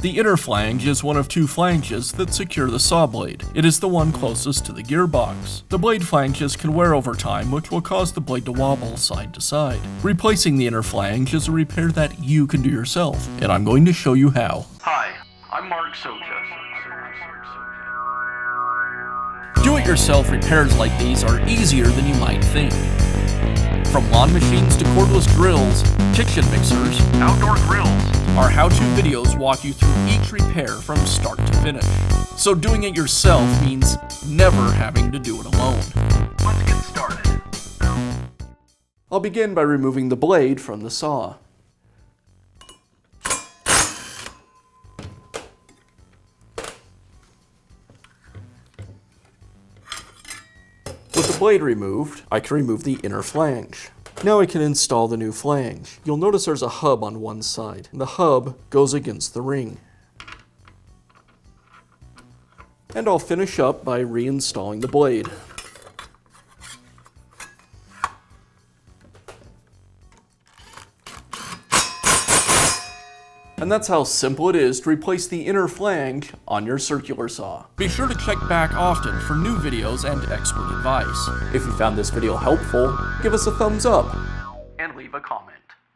The inner flange is one of two flanges that secure the saw blade. It is the one closest to the gearbox. The blade flanges can wear over time, which will cause the blade to wobble side to side. Replacing the inner flange is a repair that you can do yourself, and I'm going to show you how. Hi, I'm Mark Soja. Do-it-yourself repairs like these are easier than you might think. From lawn machines to cordless drills, kitchen mixers, Outdoor grills. our how-to videos walk you through each repair from start to finish. So doing it yourself means never having to do it alone. Let's get started. I'll begin by removing the blade from the saw. With the blade removed, I can remove the inner flange. Now I can install the new flange. You'll notice there's a hub on one side, and the hub goes against the ring. And I'll finish up by reinstalling the blade. And that's how simple it is to replace the inner flange on your circular saw. Be sure to check back often for new videos and expert advice. If you found this video helpful, give us a thumbs up. And leave a comment.